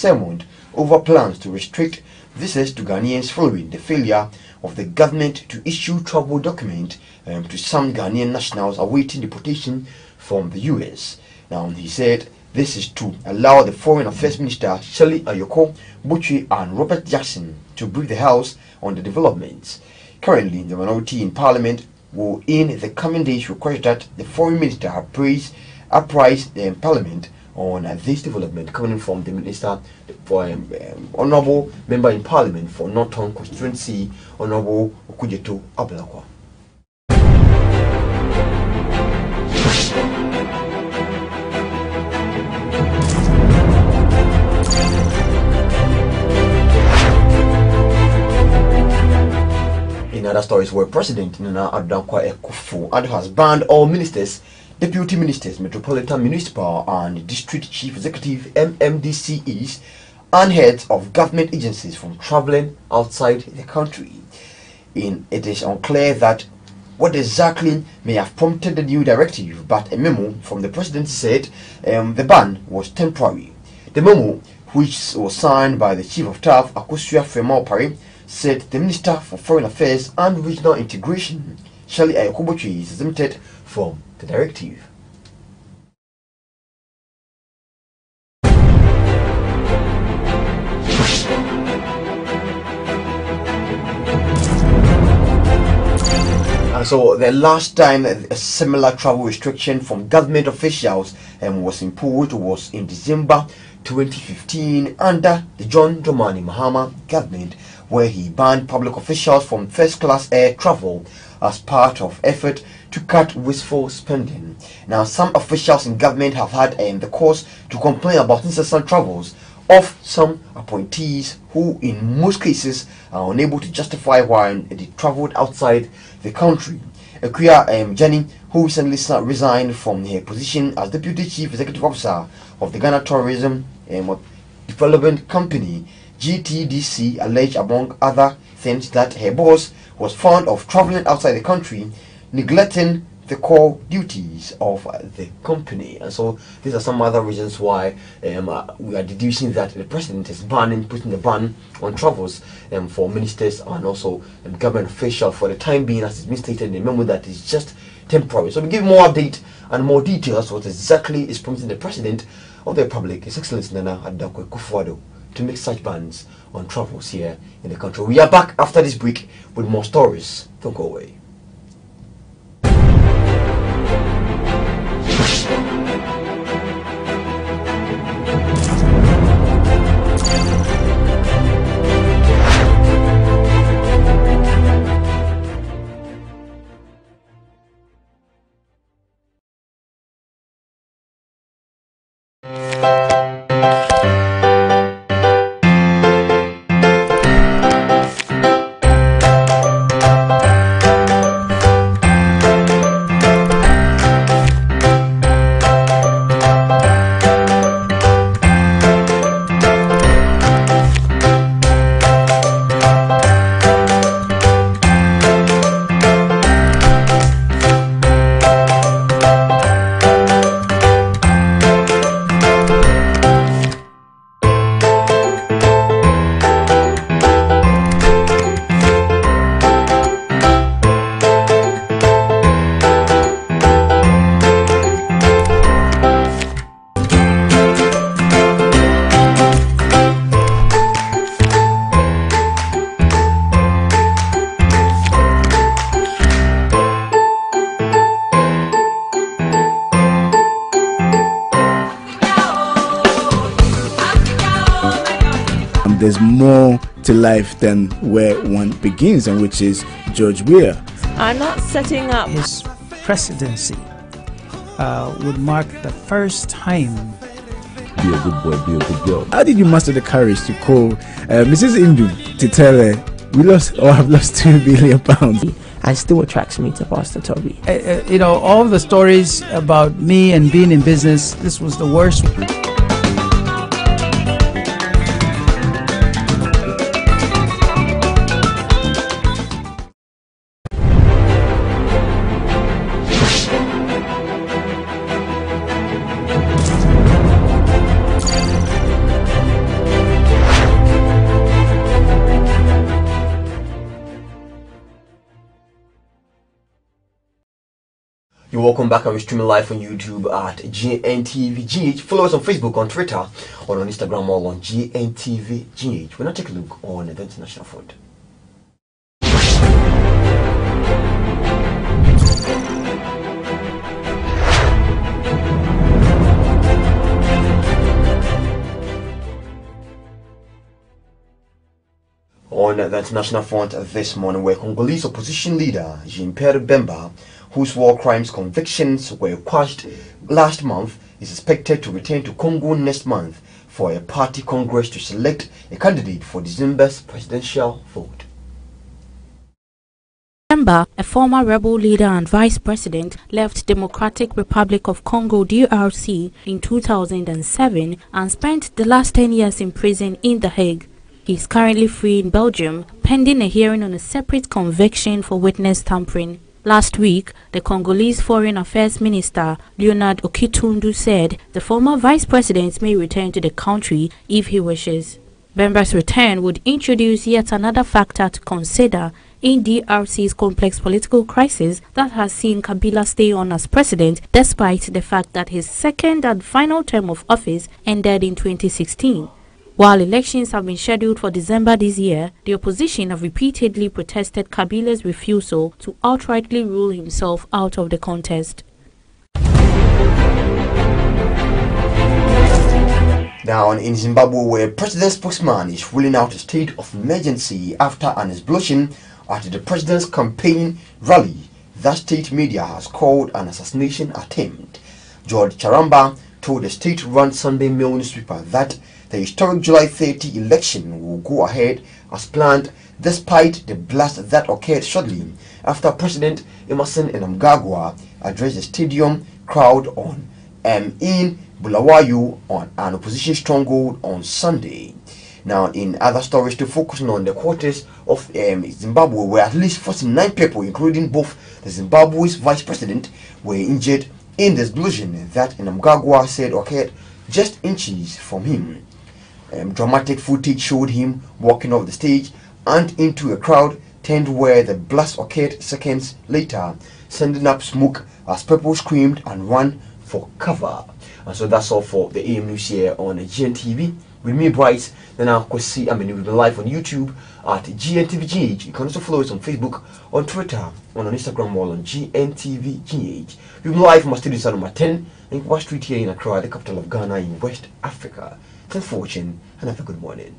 summoned over plans to restrict visas to Ghanaians following the failure of the government to issue travel documents to some Ghanaian nationals awaiting deportation from the US. Now, he said this is to allow the Foreign Affairs Minister Shirley Ayoko Botchwey and Robert Jackson to brief the House on the developments. Currently, the minority in Parliament will in the coming days request that the Foreign Minister apprise the Parliament on this development coming from the Minister for Honourable Member in Parliament for Northern Constituency, Honourable Okujeto Ablakwa. In other stories, where President Nana Addankwa Akufo-Addo has banned all ministers, deputy ministers, metropolitan, municipal and district chief executive MMDCEs and heads of government agencies from travelling outside the country. It is unclear that what exactly may have prompted the new directive, but a memo from the president said the ban was temporary. The memo, which was signed by the chief of staff Akosua Fema-Opare, said the Minister for Foreign Affairs and Regional Integration, Shirley Ayoko Botchwey, is exempted from the directive. And so the last time a similar travel restriction from government officials was imposed was in December 2015 under the John Dramani Mahama government, where he banned public officials from first-class air travel as part of effort to cut wasteful spending. Now, some officials in government have had the cause to complain about incessant travels of some appointees who in most cases are unable to justify why they travelled outside the country. Akuya Jenny, who recently resigned from her position as Deputy Chief Executive Officer of the Ghana Tourism Development Company, GTDC, alleged among other things that her boss was fond of travelling outside the country, neglecting the core duties of the company. And so these are some other reasons why we are deducing that the president is putting the ban on travels for ministers and also government officials for the time being, as it's been stated in the memo, that is just temporary. So we give more update and more details what exactly is prompting the president of the Republic, His Excellency Nana Addankwa Akufo-Addo, to make such bans on travels here in the country. We are back after this break with more stories. Don't go away. There's more to life than where one begins, and which is George Weah. I'm not setting up. His presidency would mark the first time. Be a good boy, be a good girl. How did you muster the courage to call Mrs. Indu to tell her we lost or have lost £2 billion? And still attracts me to Pastor Toby. You know, all the stories about me and being in business, this was the worst. You're welcome back, and we're streaming live on YouTube at Gntv. Follow us on Facebook, on Twitter, or on Instagram, or on Gntv. We're not taking a look on the international front. On the international front this morning, where Congolese opposition leader Jean-Pierre Bemba, whose war crimes convictions were quashed last month, is expected to return to Congo next month for a party congress to select a candidate for December's presidential vote. Bemba, a former rebel leader and vice president, left Democratic Republic of Congo (DRC) in 2007 and spent the last 10 years in prison in The Hague. He is currently free in Belgium, pending a hearing on a separate conviction for witness tampering. Last week, the Congolese Foreign Affairs Minister Leonard Okitundu said the former vice president may return to the country if he wishes. Bemba's return would introduce yet another factor to consider in DRC's complex political crisis that has seen Kabila stay on as president despite the fact that his second and final term of office ended in 2016. While elections have been scheduled for December this year, the opposition have repeatedly protested Kabila's refusal to outrightly rule himself out of the contest. Down in Zimbabwe, where President spokesman is ruling out a state of emergency after an explosion at the president's campaign rally that state media has called an assassination attempt. George Charamba told the state-run Sunday Mail newspaper that the historic July 30 election will go ahead as planned despite the blast that occurred shortly after President Emerson Mnangagwa addressed the stadium crowd in Bulawayo on an opposition stronghold on Sunday. Now, in other stories, to focus on the quarters of Zimbabwe, where at least 49 people, including both the Zimbabwe's vice president, were injured in the explosion that Mnangagwa said occurred just inches from him. Dramatic footage showed him walking off the stage and into a crowd tent where the blast occurred seconds later, sending up smoke as people screamed and ran for cover. And so that's all for the AM News here on GNTV. With me, Bryce, then I'll go see Amaning. We'll be live on YouTube at GNTV. You can also follow us on Facebook, on Twitter, on Instagram, or on GNTV. We'll be live from our studio number 10 in Kwa Street here in Accra, the capital of Ghana in West Africa. Thanks for watching and have a good morning.